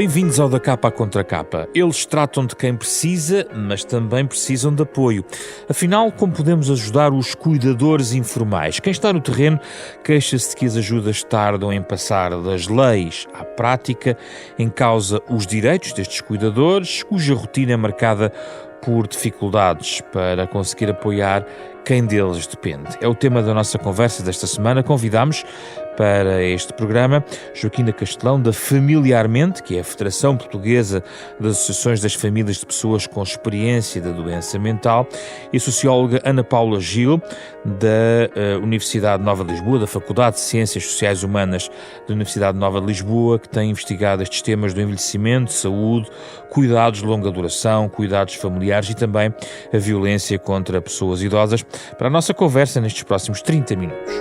Bem-vindos ao Da Capa à Contra Capa. Eles tratam de quem precisa, mas também precisam de apoio. Afinal, como podemos ajudar os cuidadores informais? Quem está no terreno queixa-se de que as ajudas tardam em passar das leis à prática, em causa os direitos destes cuidadores, cuja rotina é marcada por dificuldades para conseguir apoiar quem deles depende. É o tema da nossa conversa desta semana. Convidamos para este programa Joaquina Castelão, da Familiarmente, que é a Federação Portuguesa das Associações das Famílias de Pessoas com Experiência da Doença Mental, e a socióloga Ana Paula Gil, da Universidade Nova de Lisboa, da Faculdade de Ciências Sociais Humanas da Universidade Nova de Lisboa, que tem investigado estes temas do envelhecimento, saúde, cuidados de longa duração, cuidados familiares e também a violência contra pessoas idosas, para a nossa conversa nestes próximos 30 minutos.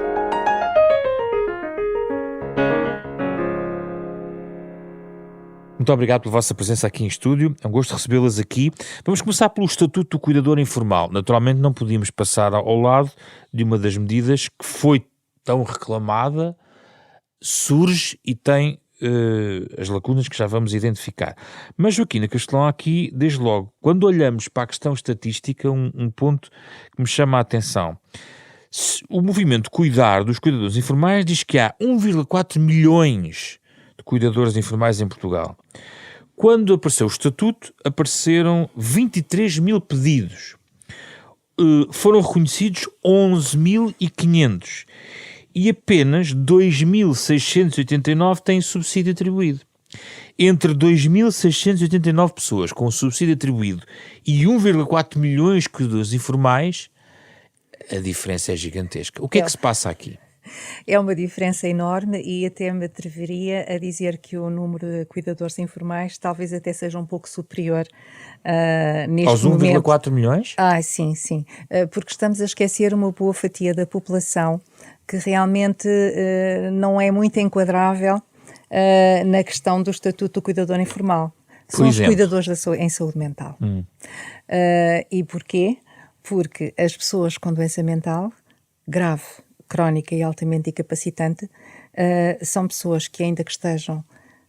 Muito obrigado pela vossa presença aqui em estúdio. É um gosto recebê-las aqui. Vamos começar pelo Estatuto do Cuidador Informal. Naturalmente não podíamos passar ao lado de uma das medidas que foi tão reclamada, surge e tem as lacunas que já vamos identificar. Mas, Joaquina Castelão, aqui, desde logo, quando olhamos para a questão estatística, um ponto que me chama a atenção. O movimento Cuidar dos Cuidadores Informais diz que há 1,4 milhões de cuidadores informais em Portugal. Quando apareceu o Estatuto, apareceram 23 mil pedidos. Foram reconhecidos 11.500 e apenas 2.689 têm subsídio atribuído. Entre 2.689 pessoas com subsídio atribuído e 1,4 milhões de cuidadores informais, a diferença é gigantesca. O que é que se passa aqui? É uma diferença enorme e até me atreveria a dizer que o número de cuidadores informais talvez até seja um pouco superior neste aos 1,4 milhões? Sim. Porque estamos a esquecer uma boa fatia da população que realmente não é muito enquadrável na questão do Estatuto do Cuidador Informal. São os cuidadores em saúde mental. E porquê? Porque as pessoas com doença mental grave, crónica e altamente incapacitante, são pessoas que, ainda que estejam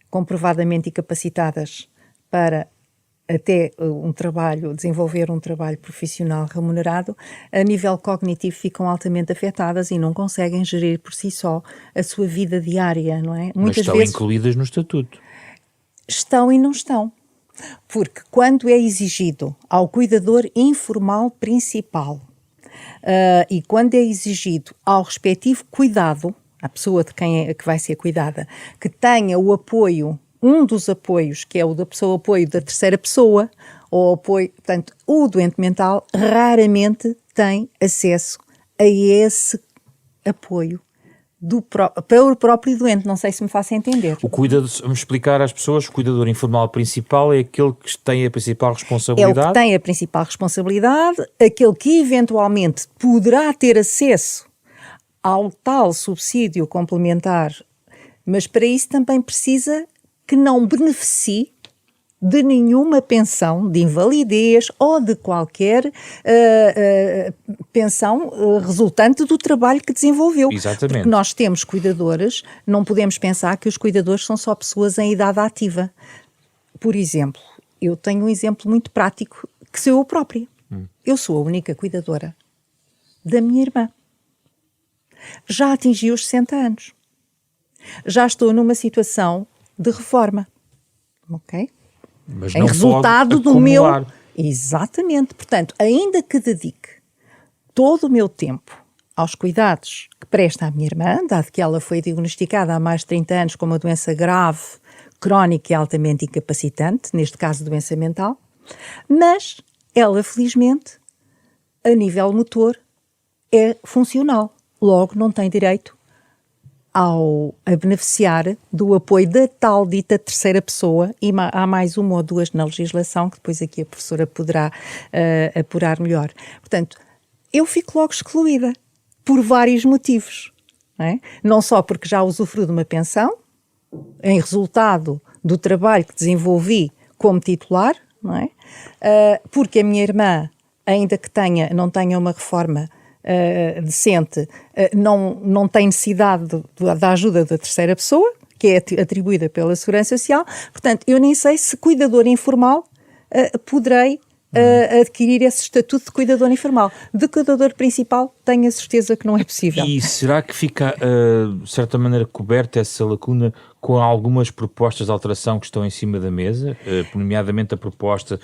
comprovadamente incapacitadas para até desenvolver um trabalho profissional remunerado, a nível cognitivo ficam altamente afetadas e não conseguem gerir por si só a sua vida diária, não é? Muitas vezes incluídas no Estatuto. Estão e não estão. Porque quando é exigido ao cuidador informal principal, e quando é exigido ao respectivo cuidado, a pessoa de quem que vai ser cuidada, que tenha o apoio, um dos apoios, que é o da pessoa, apoio da terceira pessoa, ou apoio, portanto, o doente mental raramente tem acesso a esse apoio para o próprio doente. Não sei se me faço entender. Vamos explicar às pessoas, o cuidador informal principal é aquele que tem a principal responsabilidade? É o que tem a principal responsabilidade, aquele que eventualmente poderá ter acesso ao tal subsídio complementar, mas para isso também precisa que não beneficie de nenhuma pensão de invalidez ou de qualquer pensão resultante do trabalho que desenvolveu. Exatamente. Porque nós temos cuidadores, não podemos pensar que os cuidadores são só pessoas em idade ativa. Por exemplo, eu tenho um exemplo muito prático, que sou eu própria. Eu sou a única cuidadora da minha irmã. Já atingi os 60 anos. Já estou numa situação de reforma. Ok? Mas em não resultado pode do meu... acumular. Exatamente. Portanto, ainda que dedique todo o meu tempo aos cuidados que presta à minha irmã, dado que ela foi diagnosticada há mais de 30 anos com uma doença grave, crónica e altamente incapacitante, neste caso doença mental, mas ela, felizmente, a nível motor, é funcional. Logo, não tem direito a beneficiar do apoio da tal dita terceira pessoa, e há mais uma ou duas na legislação, que depois aqui a professora poderá apurar melhor. Portanto, eu fico logo excluída, por vários motivos. Não é? Não só porque já usufruo de uma pensão, em resultado do trabalho que desenvolvi como titular, não é? Porque a minha irmã, ainda que não tenha uma reforma decente, não tem necessidade da ajuda da terceira pessoa, que é atribuída pela Segurança Social. Portanto, eu nem sei se cuidador informal poderei adquirir esse estatuto de cuidador informal. De cuidador principal, tenho a certeza que não é possível. E será que fica, de certa maneira, coberta essa lacuna com algumas propostas de alteração que estão em cima da mesa, nomeadamente a proposta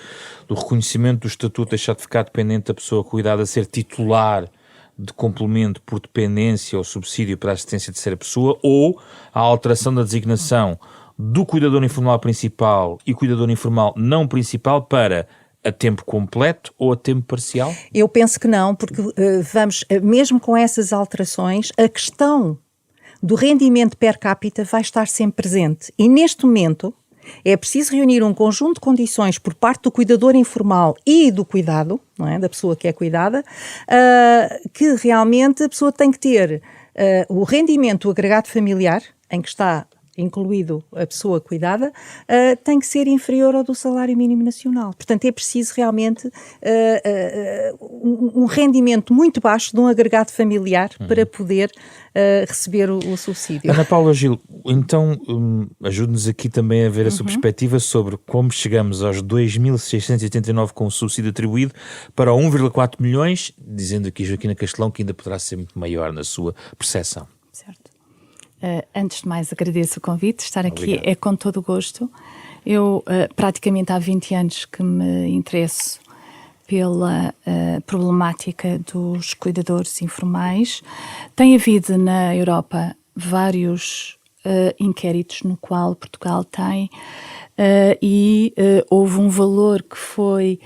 do reconhecimento do estatuto deixar de ficar dependente da pessoa cuidada a ser titular de complemento por dependência ou subsídio para a assistência de terceira pessoa, ou a alteração da designação do cuidador informal principal e cuidador informal não principal para a tempo completo ou a tempo parcial? Eu penso que não, porque mesmo com essas alterações, a questão do rendimento per capita vai estar sempre presente. E neste momento é preciso reunir um conjunto de condições por parte do cuidador informal e do cuidado, não é? Da pessoa que é cuidada, que realmente a pessoa tem que ter o rendimento agregado familiar, em que está incluído a pessoa cuidada, tem que ser inferior ao do salário mínimo nacional. Portanto, é preciso realmente um rendimento muito baixo de um agregado familiar para poder receber o subsídio. Ana Paula Gil, então ajude-nos aqui também a ver a sua perspectiva sobre como chegamos aos 2.689 com o subsídio atribuído para 1,4 milhões, dizendo aqui Joaquina Castelão que ainda poderá ser muito maior na sua percepção. Certo. Antes de mais, agradeço o convite. Estar aqui Obrigado. é com todo o gosto. Eu, praticamente há 20 anos que me interesso pela problemática dos cuidadores informais. Tem havido na Europa vários inquéritos no qual Portugal tem e houve um valor que foi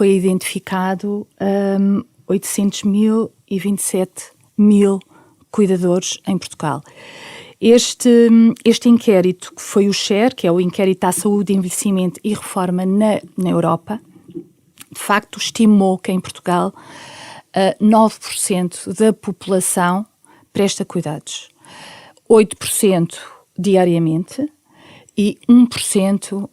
identificado, 800.027.000 cuidadores em Portugal. Este inquérito, que foi o SHARE, que é o Inquérito à Saúde, Envelhecimento e Reforma na Europa, de facto estimou que em Portugal 9% da população presta cuidados, 8% diariamente e 1%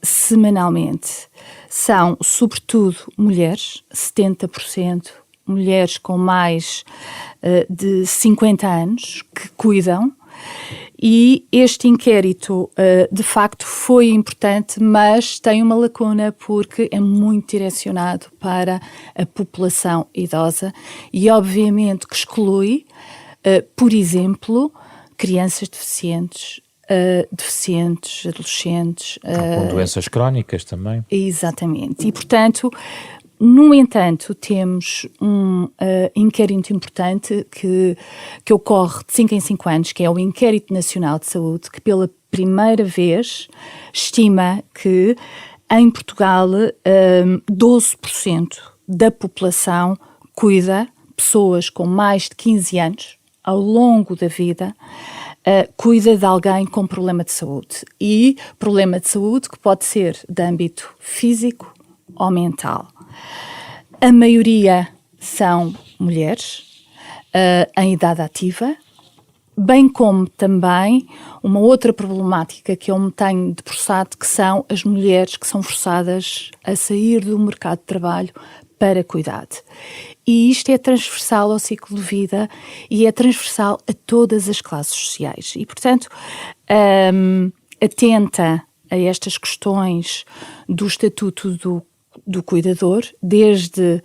semanalmente. São, sobretudo, mulheres, 70%, mulheres com mais de 50 anos que cuidam, e este inquérito de facto foi importante, mas tem uma lacuna porque é muito direcionado para a população idosa e obviamente que exclui, por exemplo, crianças deficientes, adolescentes. Com doenças crónicas também. Exatamente. E, portanto, no entanto, temos um inquérito importante que ocorre de 5 em 5 anos, que é o Inquérito Nacional de Saúde, que pela primeira vez estima que em Portugal 12% da população cuida, pessoas com mais de 15 anos, ao longo da vida, cuida de alguém com problema de saúde. E problema de saúde que pode ser de âmbito físico ou mental. A maioria são mulheres em idade ativa, bem como também uma outra problemática que eu me tenho debruçado, que são as mulheres que são forçadas a sair do mercado de trabalho para cuidado. E isto é transversal ao ciclo de vida e é transversal a todas as classes sociais. E, portanto, atenta a estas questões do estatuto do cuidador, desde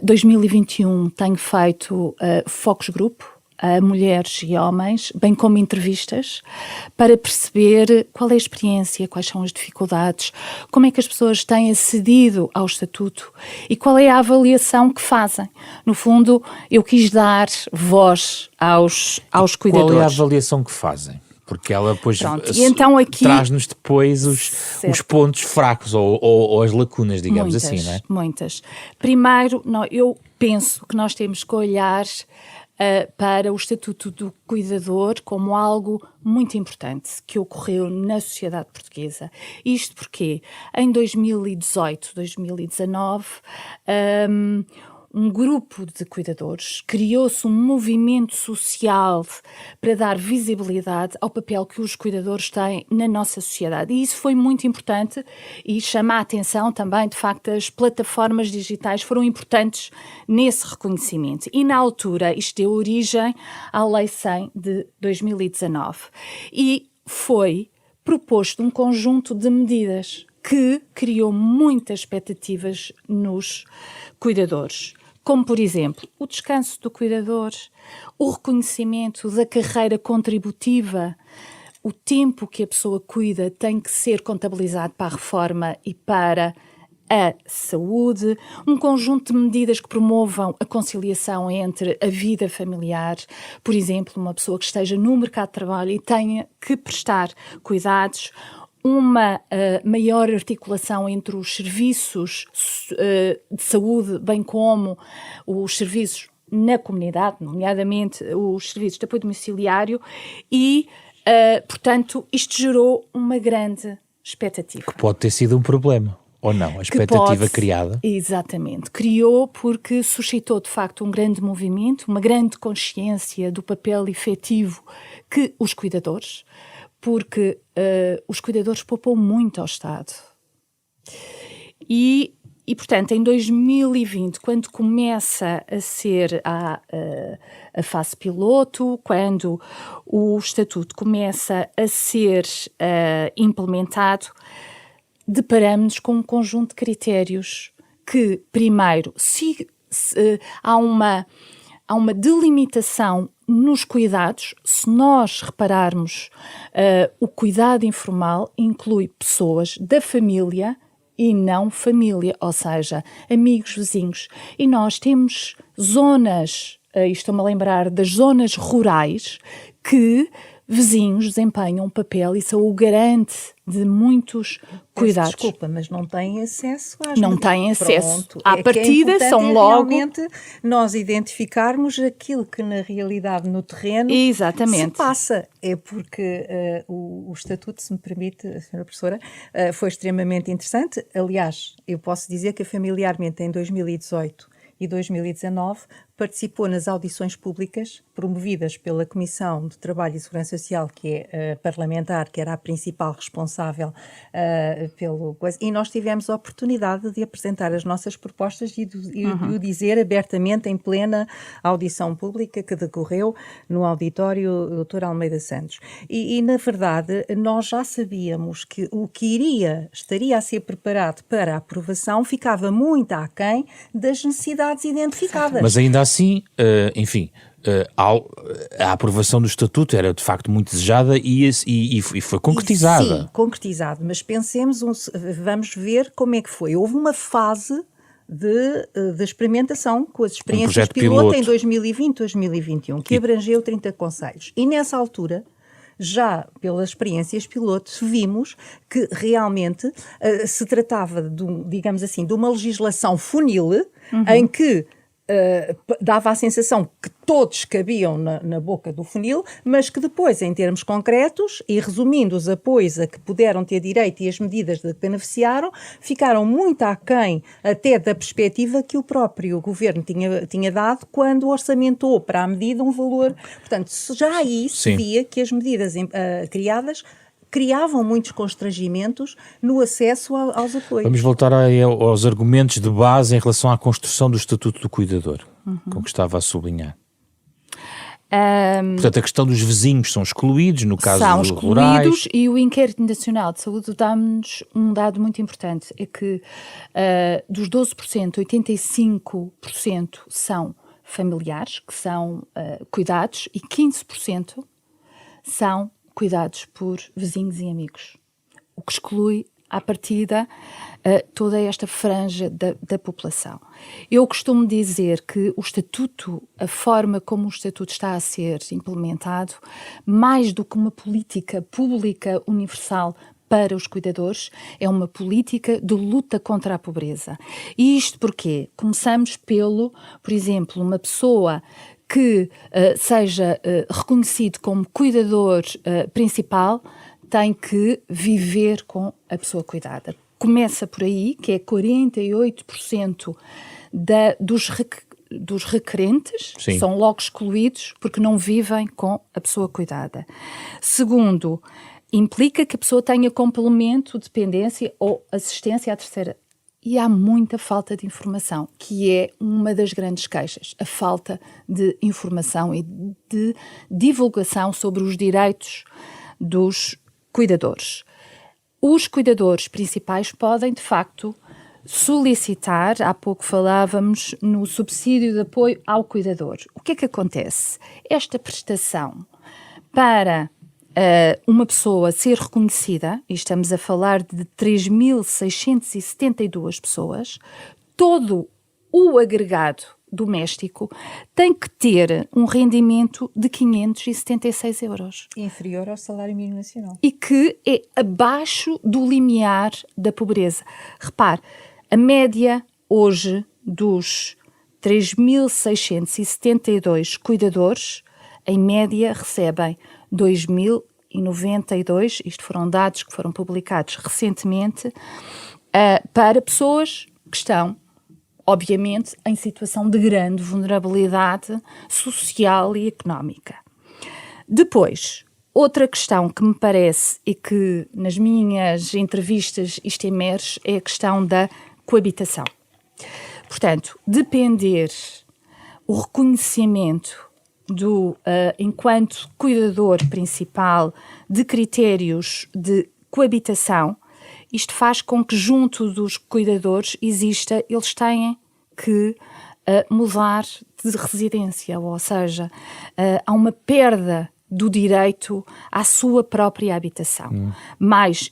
2021 tenho feito focus group a mulheres e homens, bem como entrevistas, para perceber qual é a experiência, quais são as dificuldades, como é que as pessoas têm acedido ao estatuto e qual é a avaliação que fazem. No fundo, eu quis dar voz aos cuidadores. Qual é a avaliação que fazem? Porque ela depois então aqui traz-nos depois os pontos fracos ou as lacunas, digamos muitas, assim, não é? Muitas. Primeiro, eu penso que nós temos que olhar para o Estatuto do Cuidador como algo muito importante que ocorreu na sociedade portuguesa. Isto porque em 2018, 2019, um grupo de cuidadores, criou-se um movimento social para dar visibilidade ao papel que os cuidadores têm na nossa sociedade. E isso foi muito importante e chama a atenção também, de facto, as plataformas digitais foram importantes nesse reconhecimento. E na altura isto deu origem à Lei 100 de 2019. E foi proposto um conjunto de medidas que criou muitas expectativas nos cuidadores, como, por exemplo, o descanso do cuidador, o reconhecimento da carreira contributiva, o tempo que a pessoa cuida tem que ser contabilizado para a reforma e para a saúde, um conjunto de medidas que promovam a conciliação entre a vida familiar, por exemplo, uma pessoa que esteja no mercado de trabalho e tenha que prestar cuidados, uma maior articulação entre os serviços de saúde, bem como os serviços na comunidade, nomeadamente os serviços de apoio domiciliário e, portanto, isto gerou uma grande expectativa. Que pode ter sido um problema. Ou não, a expectativa criada? Exatamente. Criou porque suscitou, de facto, um grande movimento, uma grande consciência do papel efetivo que os cuidadores, porque os cuidadores poupam muito ao Estado. E, portanto, em 2020, quando começa a ser a fase piloto, quando o Estatuto começa a ser implementado, deparamos-nos com um conjunto de critérios que, primeiro, há uma delimitação nos cuidados. Se nós repararmos, o cuidado informal inclui pessoas da família e não família, ou seja, amigos, vizinhos. E nós temos zonas, estou-me a lembrar das zonas rurais, que vizinhos desempenham um papel e são o garante de muitos cuidados. Desculpa, mas não têm acesso às Não têm acesso. Pronto. À partida são logo... realmente nós identificarmos aquilo que na realidade no terreno Exatamente. se passa. É porque o Estatuto, se me permite, Sra. Professora, foi extremamente interessante. Aliás, eu posso dizer que familiarmente em 2018 e 2019 participou nas audições públicas promovidas pela Comissão de Trabalho e Segurança Social, que é parlamentar, que era a principal responsável pelo coisa, e nós tivemos a oportunidade de apresentar as nossas propostas e de o dizer abertamente em plena audição pública que decorreu no auditório Dr. Almeida Santos. E na verdade, nós já sabíamos que o que estaria a ser preparado para a aprovação ficava muito aquém das necessidades identificadas. Mas ainda assim, enfim, a aprovação do Estatuto era de facto muito desejada e foi concretizada. Sim, concretizado, mas pensemos, vamos ver como é que foi. Houve uma fase de experimentação com as experiências piloto em 2020, 2021, que abrangeu 30 concelhos. E nessa altura, já pelas experiências piloto, vimos que realmente se tratava digamos assim, de uma legislação funil, em que dava a sensação que todos cabiam na boca do funil, mas que depois, em termos concretos, e resumindo os apoios a que puderam ter direito e as medidas de que beneficiaram, ficaram muito aquém até da perspectiva que o próprio governo tinha dado quando orçamentou para a medida um valor. Portanto, já aí se via que as medidas criadas criavam muitos constrangimentos no acesso aos apoios. Vamos voltar aos argumentos de base em relação à construção do Estatuto do Cuidador, como estava a sublinhar. Portanto, a questão dos vizinhos são excluídos, no caso dos rurais. São excluídos, e o Inquérito Nacional de Saúde dá-nos um dado muito importante, é que dos 12%, 85% são familiares, que são cuidados, e 15% são cuidados por vizinhos e amigos, o que exclui, à partida, toda esta franja da população. Eu costumo dizer que o Estatuto, a forma como o Estatuto está a ser implementado, mais do que uma política pública universal para os cuidadores, é uma política de luta contra a pobreza. E isto porquê? Começamos por exemplo, uma pessoa que seja reconhecido como cuidador principal, tem que viver com a pessoa cuidada. Começa por aí, que é 48% dos requerentes, Sim. são logo excluídos porque não vivem com a pessoa cuidada. Segundo, implica que a pessoa tenha complemento, dependência ou assistência à terceira. E há muita falta de informação, que é uma das grandes queixas, a falta de informação e de divulgação sobre os direitos dos cuidadores. Os cuidadores principais podem, de facto, solicitar, há pouco falávamos no subsídio de apoio ao cuidador. O que é que acontece? Esta prestação para uma pessoa ser reconhecida, e estamos a falar de 3.672 pessoas, todo o agregado doméstico tem que ter um rendimento de 576 euros. Inferior ao salário mínimo nacional. E que é abaixo do limiar da pobreza. Repare, a média hoje dos 3.672 cuidadores, em média recebem 2.092, isto foram dados que foram publicados recentemente, para pessoas que estão, obviamente, em situação de grande vulnerabilidade social e económica. Depois, outra questão que me parece e que nas minhas entrevistas isto emerge é a questão da coabitação. Portanto, depender o reconhecimento enquanto cuidador principal de critérios de coabitação, isto faz com que junto dos cuidadores eles têm que mudar de residência, ou seja, há uma perda do direito à sua própria habitação.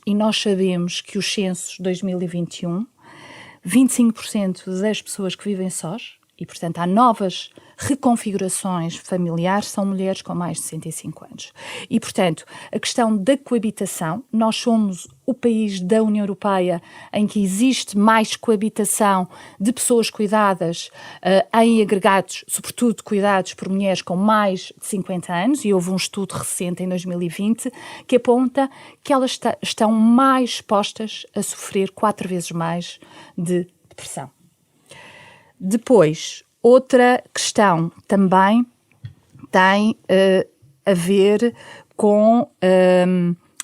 E nós sabemos que os censos de 2021, 25% das pessoas que vivem sós, e portanto há novas reconfigurações familiares, são mulheres com mais de 65 anos. E portanto, a questão da coabitação, nós somos o país da União Europeia em que existe mais coabitação de pessoas cuidadas em agregados, sobretudo cuidados por mulheres com mais de 50 anos, e houve um estudo recente em 2020 que aponta que elas estão mais expostas a sofrer 4 vezes mais de depressão. Depois, outra questão também tem a ver com,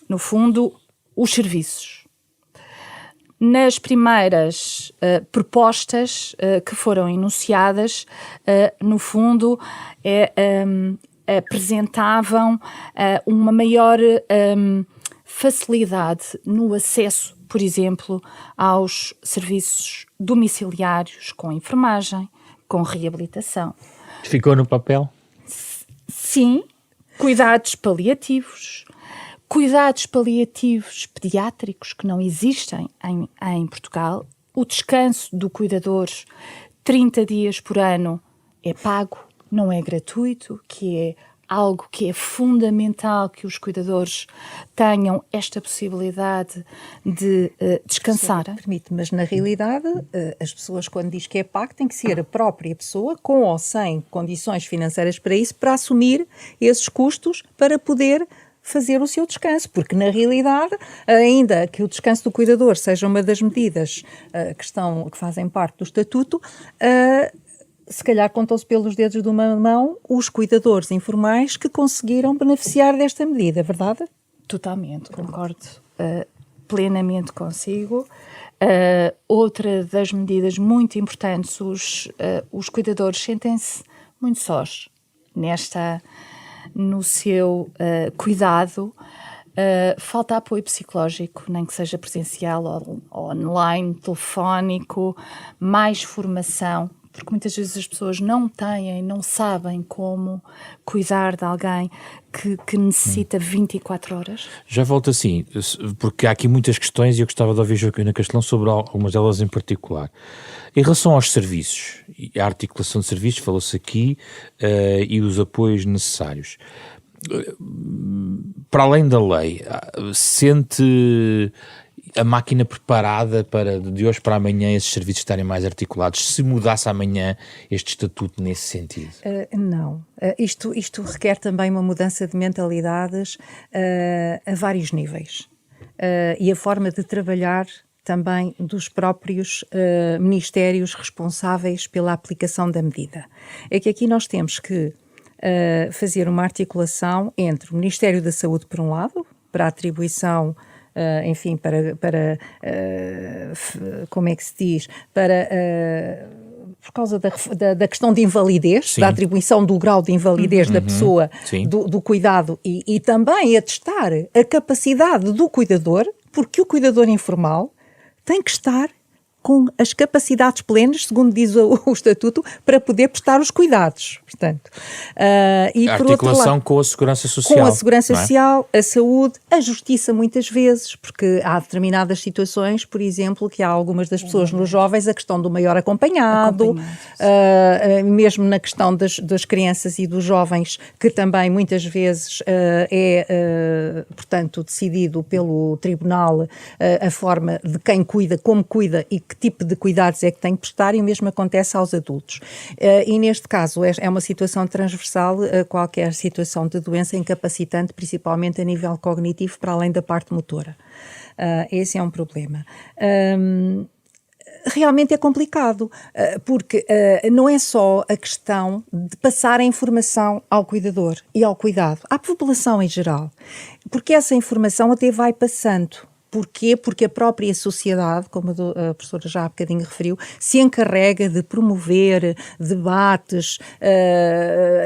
no fundo, os serviços. Nas primeiras propostas que foram enunciadas, no fundo, apresentavam uma maior facilidade no acesso, por exemplo, aos serviços domiciliários com enfermagem, com reabilitação. Ficou no papel? Sim, cuidados paliativos pediátricos que não existem em Portugal, o descanso do cuidador 30 dias por ano é pago, não é gratuito, que é algo que é fundamental que os cuidadores tenham esta possibilidade de descansar. Permite, mas na realidade as pessoas quando diz que é pago tem que ser a própria pessoa, com ou sem condições financeiras para isso, para assumir esses custos para poder fazer o seu descanso, porque na realidade, ainda que o descanso do cuidador seja uma das medidas que fazem parte do estatuto, se calhar contam-se pelos dedos de uma mão os cuidadores informais que conseguiram beneficiar desta medida, é verdade? Totalmente, concordo plenamente consigo. Outra das medidas muito importantes, os cuidadores sentem-se muito sós no seu cuidado. Falta apoio psicológico, nem que seja presencial ou online, telefónico, mais formação, porque muitas vezes as pessoas não sabem como cuidar de alguém que necessita 24 horas. Já volto assim, porque há aqui muitas questões e eu gostava de ouvir Joaquina Castelão sobre algumas delas em particular. Em relação aos serviços, e a articulação de serviços, falou-se aqui, e os apoios necessários. Para além da lei, sente a máquina preparada para de hoje para amanhã esses serviços estarem mais articulados, se mudasse amanhã este estatuto nesse sentido? Não. Isto requer também uma mudança de mentalidades a vários níveis. E a forma de trabalhar também dos próprios ministérios responsáveis pela aplicação da medida. É que aqui nós temos que fazer uma articulação entre o Ministério da Saúde, por um lado, para a atribuição, enfim, como é que se diz, por causa da questão de invalidez, sim, da atribuição do grau de invalidez da pessoa, do cuidado, e também atestar a capacidade do cuidador, porque o cuidador informal tem que estar com as capacidades plenas, segundo diz o Estatuto, para poder prestar os cuidados. Portanto, e a por outro articulação lado, com a Segurança Social. com a Segurança não é? Social, a saúde, a justiça muitas vezes, porque há determinadas situações, por exemplo, que há algumas das pessoas nos jovens, a questão do maior acompanhado, mesmo na questão das crianças e dos jovens, que também muitas vezes portanto, decidido pelo tribunal a forma de quem cuida, como cuida e que tipo de cuidados é que tem que prestar, e o mesmo acontece aos adultos. E neste caso é uma situação transversal a qualquer situação de doença incapacitante, principalmente a nível cognitivo, para além da parte motora. Esse é um problema. Realmente é complicado, porque não é só a questão de passar a informação ao cuidador e ao cuidado, à população em geral, porque essa informação até vai passando. Porquê? Porque a própria sociedade, como a professora já há bocadinho referiu, se encarrega de promover debates,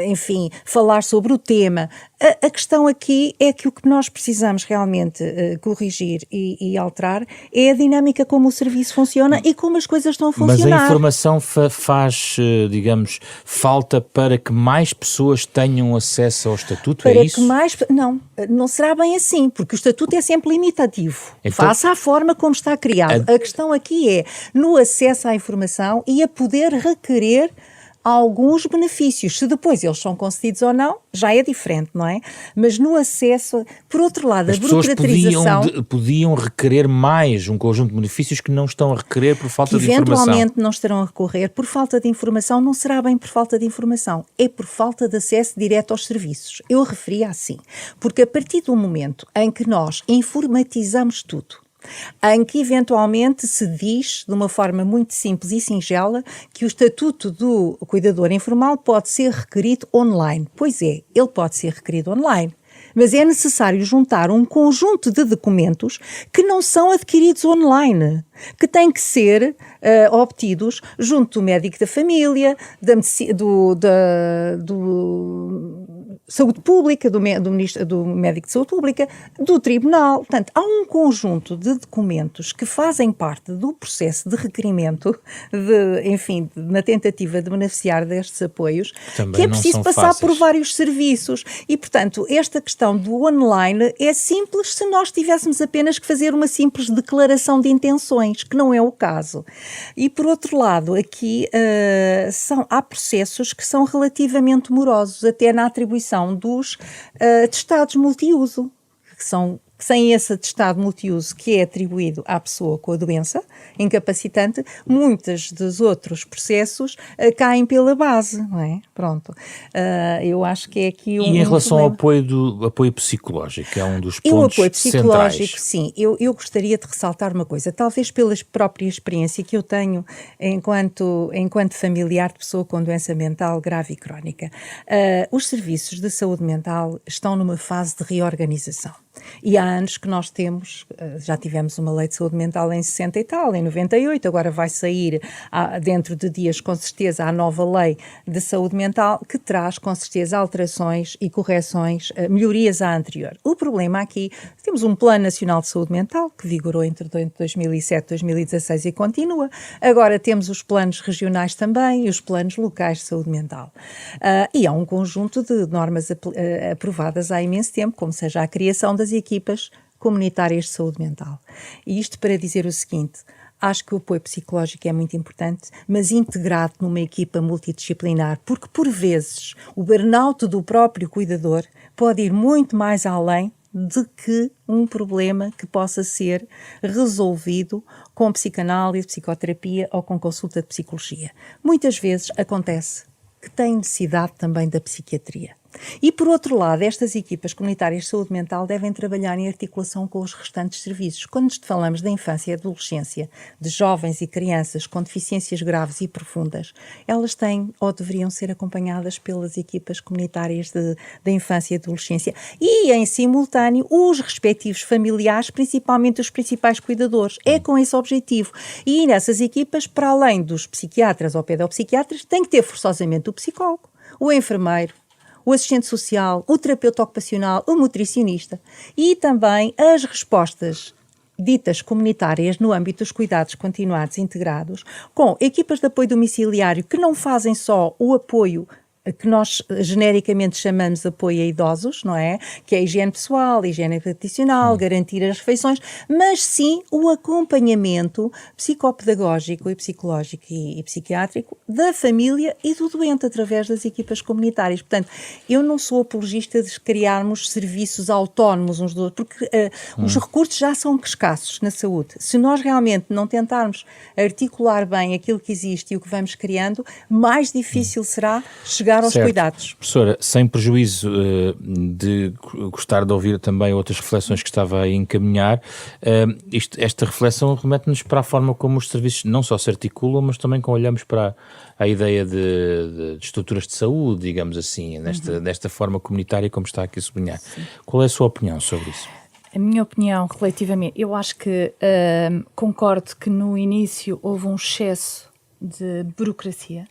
enfim, falar sobre o tema. A questão aqui é que o que nós precisamos realmente corrigir e alterar é a dinâmica como o serviço funciona e como as coisas estão a funcionar. Mas a informação faz, digamos, falta para que mais pessoas tenham acesso ao Estatuto, para é isso? Não será bem assim, porque o Estatuto é sempre limitativo. Então, face à forma como está criado. A questão aqui é no acesso à informação e a poder requerer alguns benefícios. Se depois eles são concedidos ou não, já é diferente, não é? Mas no acesso, por outro lado, as a burocratização... pessoas podiam requerer mais um conjunto de benefícios que não estão a requerer por falta de informação. Eventualmente não estarão a recorrer por falta de informação, não será bem por falta de informação, é por falta de acesso direto aos serviços. Eu referia assim, porque a partir do momento em que nós informatizamos tudo, em que eventualmente se diz, de uma forma muito simples e singela, que o Estatuto do Cuidador Informal pode ser requerido online. Pois é, ele pode ser requerido online, mas é necessário juntar um conjunto de documentos que não são adquiridos online, que têm que ser obtidos junto do médico da família, do Saúde Pública, do médico de Saúde Pública, do Tribunal. Portanto, há um conjunto de documentos que fazem parte do processo de requerimento, enfim, na tentativa de beneficiar destes apoios, também que é preciso passar por vários serviços. E, portanto, esta questão do online é simples se nós tivéssemos apenas que fazer uma simples declaração de intenções, que não é o caso. E, por outro lado, aqui há processos que são relativamente morosos, até na atribuição dos atestados multiuso, que são sem esse atestado multiuso que é atribuído à pessoa com a doença incapacitante, muitos dos outros processos caem pela base, não é? Pronto. Eu acho que é aqui E em relação ao apoio psicológico, é um dos pontos centrais. O apoio psicológico, centrais. Sim. Eu gostaria de ressaltar uma coisa, talvez pela própria experiência que eu tenho enquanto familiar de pessoa com doença mental grave e crónica. Os serviços de saúde mental estão numa fase de reorganização. E há anos que nós já tivemos uma lei de saúde mental em 60 e tal, em 98, agora vai sair dentro de dias, com certeza, a nova lei de saúde mental, que traz, com certeza, alterações e correções, melhorias à anterior. O problema aqui, temos um Plano Nacional de Saúde Mental, que vigorou entre 2007 e 2016 e continua. Agora temos os planos regionais também e os planos locais de saúde mental. E há um conjunto de normas aprovadas há imenso tempo, como seja a criação das equipas comunitárias de saúde mental. E isto para dizer o seguinte: acho que o apoio psicológico é muito importante, mas integrado numa equipa multidisciplinar, porque por vezes o burnout do próprio cuidador pode ir muito mais além de que um problema que possa ser resolvido com psicanálise, psicoterapia ou com consulta de psicologia. Muitas vezes acontece que tem necessidade também da psiquiatria. E, por outro lado, estas equipas comunitárias de saúde mental devem trabalhar em articulação com os restantes serviços. Quando falamos da infância e adolescência, de jovens e crianças com deficiências graves e profundas, elas têm ou deveriam ser acompanhadas pelas equipas comunitárias da infância e adolescência. E, em simultâneo, os respectivos familiares, principalmente os principais cuidadores. É com esse objetivo. E nessas equipas, para além dos psiquiatras ou pedopsiquiatras, tem que ter forçosamente o psicólogo, o enfermeiro, o assistente social, o terapeuta ocupacional, o nutricionista e também as respostas ditas comunitárias no âmbito dos cuidados continuados integrados, com equipas de apoio domiciliário que não fazem só o apoio que nós genericamente chamamos de apoio a idosos, não é? Que é a higiene pessoal, a higiene nutricional, garantir as refeições, mas sim o acompanhamento psicopedagógico e psicológico e psiquiátrico da família e do doente através das equipas comunitárias. Portanto, eu não sou apologista de criarmos serviços autónomos uns dos outros, porque os recursos já são escassos na saúde. Se nós realmente não tentarmos articular bem aquilo que existe e o que vamos criando, mais difícil será chegar aos cuidados. Professora, sem prejuízo de gostar de ouvir também outras reflexões que estava a encaminhar, esta reflexão remete-nos para a forma como os serviços não só se articulam, mas também como olhamos para a ideia de estruturas de saúde, digamos assim, desta forma comunitária como está aqui a sublinhar. Sim. Qual é a sua opinião sobre isso? A minha opinião, relativamente, eu acho que concordo que no início houve um excesso de burocracia.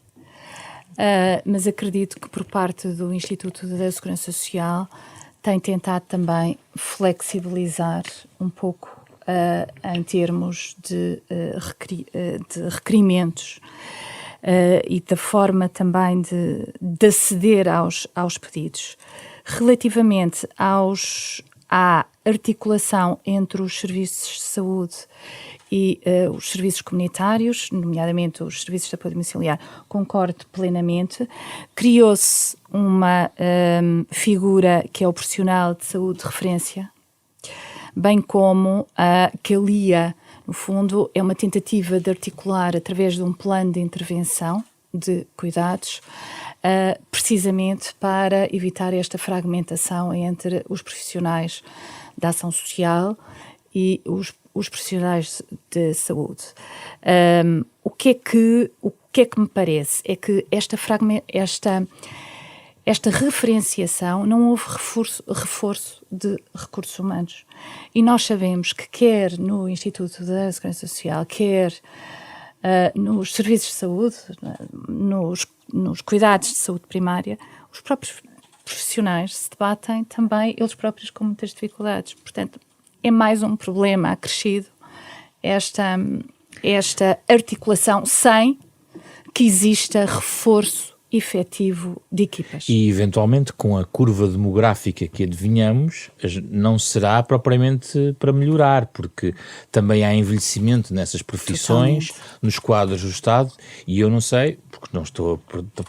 Mas acredito que por parte do Instituto da Segurança Social tem tentado também flexibilizar um pouco em termos de requerimentos e da forma também de aceder aos pedidos. Relativamente à articulação entre os serviços de saúde e os serviços comunitários, nomeadamente os serviços de apoio domiciliar, concordo plenamente. Criou-se uma figura que é o profissional de saúde de referência, bem como que a LIA, no fundo, é uma tentativa de articular através de um plano de intervenção de cuidados, precisamente para evitar esta fragmentação entre os profissionais da ação social e os profissionais de saúde. O que é que me parece? É que esta referenciação não houve reforço de recursos humanos. E nós sabemos que quer no Instituto da Segurança Social, quer nos serviços de saúde, nos cuidados de saúde primária, os próprios profissionais se debatem também eles próprios com muitas dificuldades. Portanto, é mais um problema acrescido esta articulação sem que exista reforço efetivo de equipas. E, eventualmente, com a curva demográfica que adivinhamos, não será propriamente para melhorar, porque também há envelhecimento nessas profissões, totalmente, nos quadros do Estado, e eu não sei, porque não estou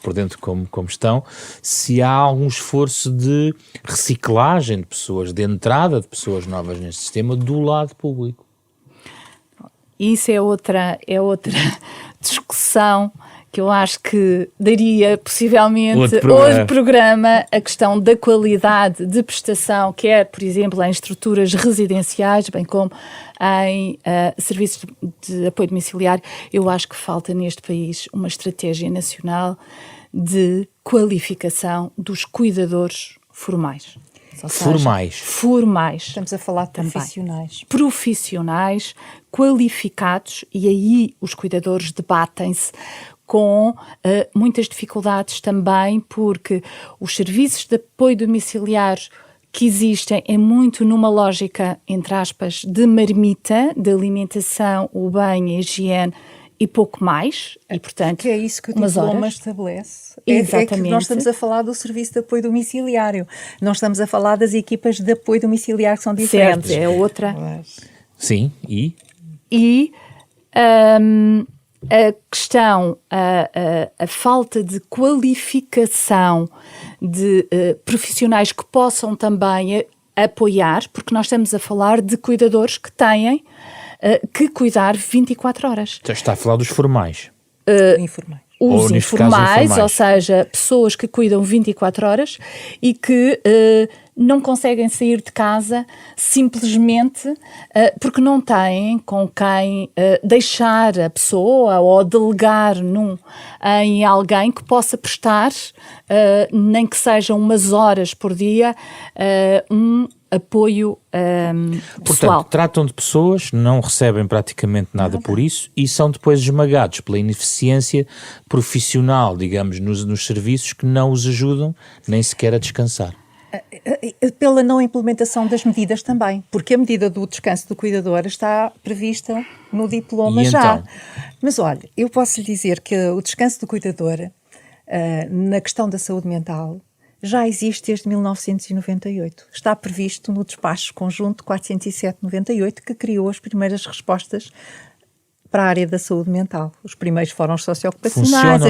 por dentro como estão, se há algum esforço de reciclagem de pessoas, de entrada de pessoas novas neste sistema do lado público. Isso é outra discussão que eu acho que daria possivelmente outro programa, a questão da qualidade de prestação, quer, por exemplo, em estruturas residenciais, bem como em serviços de apoio domiciliário. Eu acho que falta neste país uma estratégia nacional de qualificação dos cuidadores formais. Formais. Estamos a falar de profissionais. Profissionais, qualificados, e aí os cuidadores debatem-se com muitas dificuldades também, porque os serviços de apoio domiciliar que existem é muito numa lógica, entre aspas, de marmita, de alimentação, o banho, a higiene e pouco mais. E, portanto, que é isso que o diploma estabelece. Exatamente. É que nós estamos a falar do serviço de apoio domiciliário. Nós estamos a falar das equipas de apoio domiciliar que são diferentes. Certo, é outra. Sim, e a questão, a falta de qualificação de profissionais que possam também apoiar, porque nós estamos a falar de cuidadores que têm que cuidar 24 horas. Já está a falar dos formais. os informais, ou seja, pessoas que cuidam 24 horas e que não conseguem sair de casa simplesmente porque não têm com quem deixar a pessoa ou delegar em alguém que possa prestar, nem que sejam umas horas por dia, um apoio pessoal. Portanto, tratam de pessoas, não recebem praticamente nada por isso e são depois esmagados pela ineficiência profissional, digamos, nos serviços que não os ajudam nem sequer a descansar. Pela não implementação das medidas também, porque a medida do descanso do cuidador está prevista no diploma já. Então? Mas olha, eu posso lhe dizer que o descanso do cuidador na questão da saúde mental já existe desde 1998. Está previsto no despacho conjunto 407/98, que criou as primeiras respostas para a área da saúde mental. Os primeiros fóruns socioocupacionais,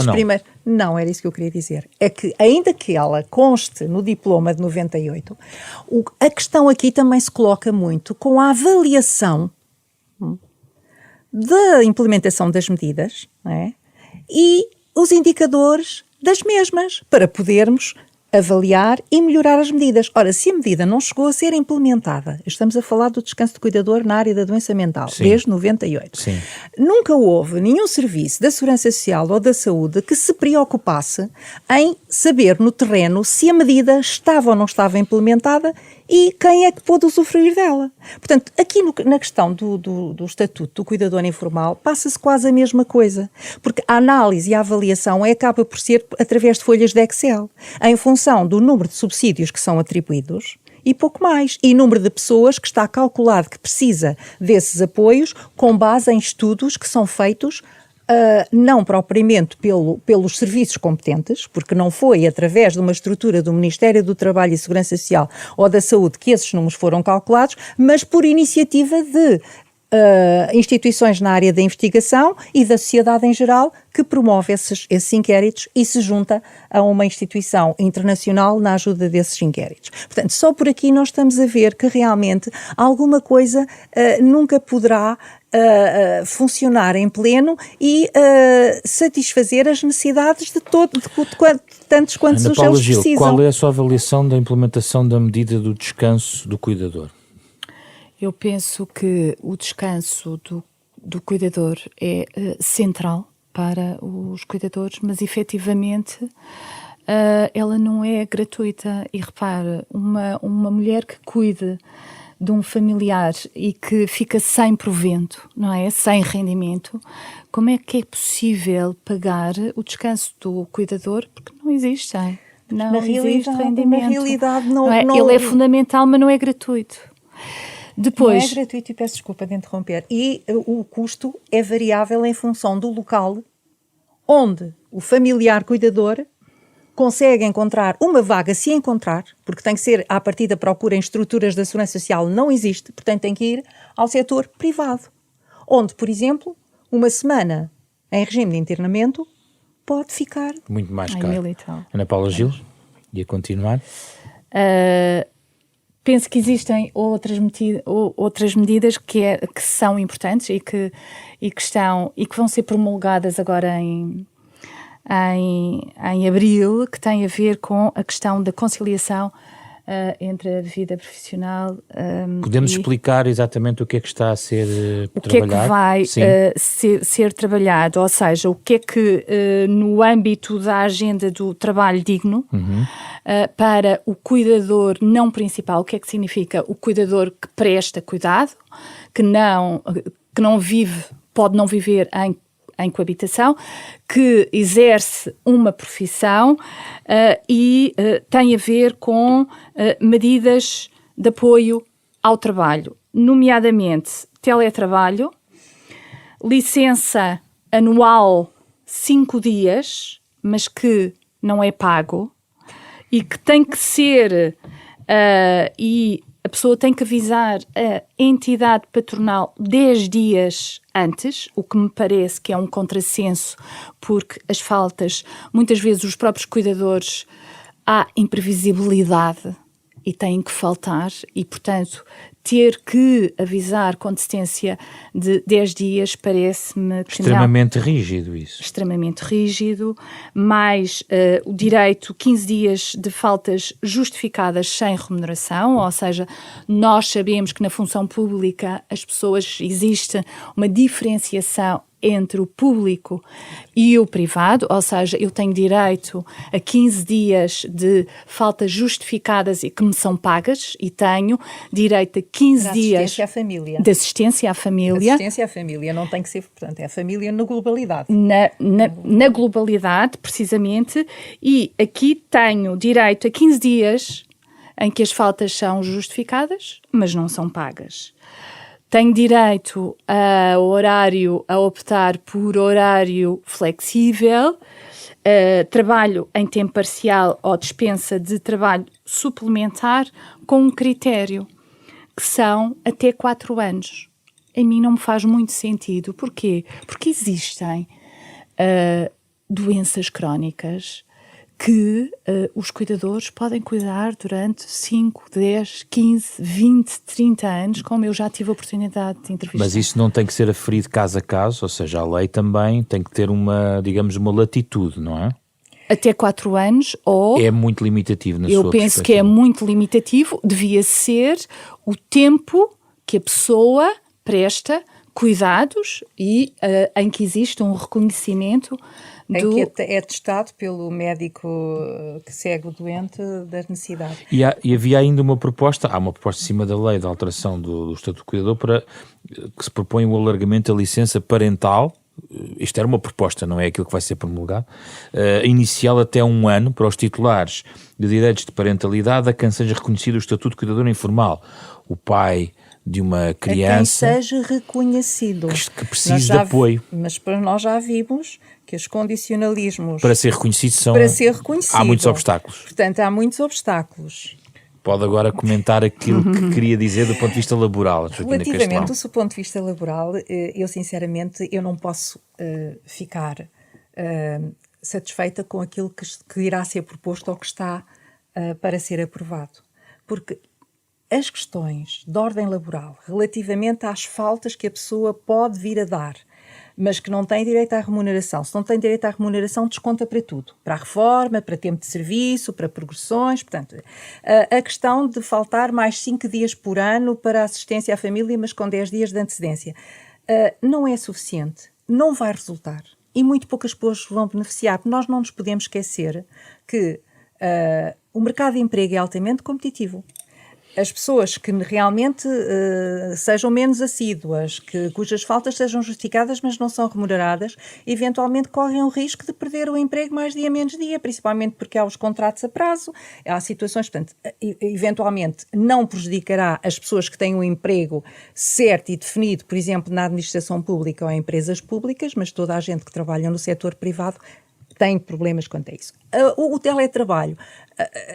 Não, era isso que eu queria dizer. É que, ainda que ela conste no diploma de 98, a questão aqui também se coloca muito com a avaliação da implementação das medidas, não é? E os indicadores das mesmas, para podermos avaliar e melhorar as medidas. Ora, se a medida não chegou a ser implementada, estamos a falar do descanso de cuidador na área da doença mental, Sim. desde 98. Sim. Nunca houve nenhum serviço da Segurança Social ou da Saúde que se preocupasse em saber no terreno se a medida estava ou não estava implementada e quem é que pôde usufruir dela. Portanto, aqui na questão do estatuto do cuidador informal passa-se quase a mesma coisa, porque a análise e a avaliação acaba por ser através de folhas de Excel, em função do número de subsídios que são atribuídos e pouco mais, e número de pessoas que está calculado que precisa desses apoios com base em estudos que são feitos não propriamente pelos serviços competentes, porque não foi através de uma estrutura do Ministério do Trabalho e Segurança Social ou da Saúde que esses números foram calculados, mas por iniciativa de instituições na área da investigação e da sociedade em geral que promove esses inquéritos e se junta a uma instituição internacional na ajuda desses inquéritos. Portanto, só por aqui nós estamos a ver que realmente alguma coisa nunca poderá funcionar em pleno e satisfazer as necessidades de tantos quantos Ana os Paula eles Gil, precisam. qual é a sua avaliação da implementação da medida do descanso do cuidador? Eu penso que o descanso do cuidador é central para os cuidadores, mas efetivamente ela não é gratuita. E repara, uma mulher que cuide de um familiar e que fica sem provento, não é? Sem rendimento, como é que é possível pagar o descanso do cuidador? Porque não existe, não existe rendimento. Na realidade não é? Ele é fundamental, mas não é gratuito. Depois, não é gratuito, e peço desculpa de interromper. E o custo é variável em função do local onde o familiar cuidador consegue encontrar uma vaga, se encontrar, porque tem que ser, à partida, procura em estruturas da Segurança Social, não existe, portanto tem que ir ao setor privado, onde, por exemplo, uma semana em regime de internamento pode ficar muito mais caro. 1.000 e tal. Ana Paula Gil, ia continuar? Penso que existem outras medidas que são importantes e que vão ser promulgadas agora em abril, que tem a ver com a questão da conciliação entre a vida profissional. Podemos explicar exatamente o que é que está a ser trabalhado? O que é que vai ser trabalhado, ou seja, o que é que no âmbito da agenda do trabalho digno, para o cuidador não principal, o que é que significa? O cuidador que presta cuidado, que não vive, pode não viver em coabitação, que exerce uma profissão e tem a ver com medidas de apoio ao trabalho, nomeadamente teletrabalho, licença anual 5 dias, mas que não é pago, e que tem que ser, e a pessoa tem que avisar a entidade patronal 10 dias antes, o que me parece que é um contrassenso, porque as faltas, muitas vezes os próprios cuidadores, há imprevisibilidade e têm que faltar e, portanto, ter que avisar com antecedência de 10 dias parece-me extremamente rígido isso. Extremamente rígido, mais o direito 15 dias de faltas justificadas sem remuneração, ou seja, nós sabemos que na função pública as pessoas existe uma diferenciação entre o público e o privado, ou seja, eu tenho direito a 15 dias de faltas justificadas e que me são pagas, e tenho direito a 15 dias assistência à família. De assistência à família. Assistência à família, não tem que ser, portanto, é a família na globalidade. Na globalidade, precisamente, e aqui tenho direito a 15 dias em que as faltas são justificadas, mas não são pagas. Tenho direito a optar por horário flexível, trabalho em tempo parcial ou dispensa de trabalho suplementar com um critério, que são até 4 anos. Em mim não me faz muito sentido. Porquê? Porque existem doenças crónicas que os cuidadores podem cuidar durante 5, 10, 15, 20, 30 anos, como eu já tive a oportunidade de entrevistar. Mas isso não tem que ser aferido caso a caso, ou seja, a lei também tem que ter uma, digamos, uma latitude, não é? Até 4 anos ou... É muito limitativo na sua Eu penso que é muito limitativo, devia ser o tempo que a pessoa presta cuidados e em que existe um reconhecimento em que é testado pelo médico que segue o doente das necessidades. E havia ainda uma proposta, há uma proposta em cima da lei de alteração do Estatuto do Cuidador para que se propõe o alargamento da licença parental. Isto era uma proposta, não é aquilo que vai ser promulgado, inicial até 1 ano para os titulares de direitos de parentalidade a quem seja reconhecido o Estatuto de Cuidador informal. O pai de uma criança... A quem seja reconhecido. Que precise de apoio. Mas para nós já vimos que os condicionalismos... Para ser reconhecido são... Para ser reconhecido. Há muitos obstáculos. Portanto, há muitos obstáculos. Pode agora comentar aquilo que queria dizer do ponto de vista laboral. Relativamente do ponto de vista laboral, eu sinceramente eu não posso ficar satisfeita com aquilo que irá ser proposto ou que está para ser aprovado. Porque as questões de ordem laboral relativamente às faltas que a pessoa pode vir a dar, mas que não tem direito à remuneração. Se não tem direito à remuneração, desconta para tudo. Para a reforma, para tempo de serviço, para progressões. Portanto, a questão de faltar mais 5 dias por ano para assistência à família, mas com 10 dias de antecedência, não é suficiente. Não vai resultar. E muito poucas pessoas vão beneficiar. Nós não nos podemos esquecer que o mercado de emprego é altamente competitivo. As pessoas que realmente sejam menos assíduas, cujas faltas sejam justificadas, mas não são remuneradas, eventualmente correm o risco de perder o emprego mais dia menos dia, principalmente porque há os contratos a prazo, há situações, portanto, eventualmente não prejudicará as pessoas que têm um emprego certo e definido, por exemplo, na administração pública ou em empresas públicas, mas toda a gente que trabalha no setor privado tem problemas quanto a isso. O teletrabalho,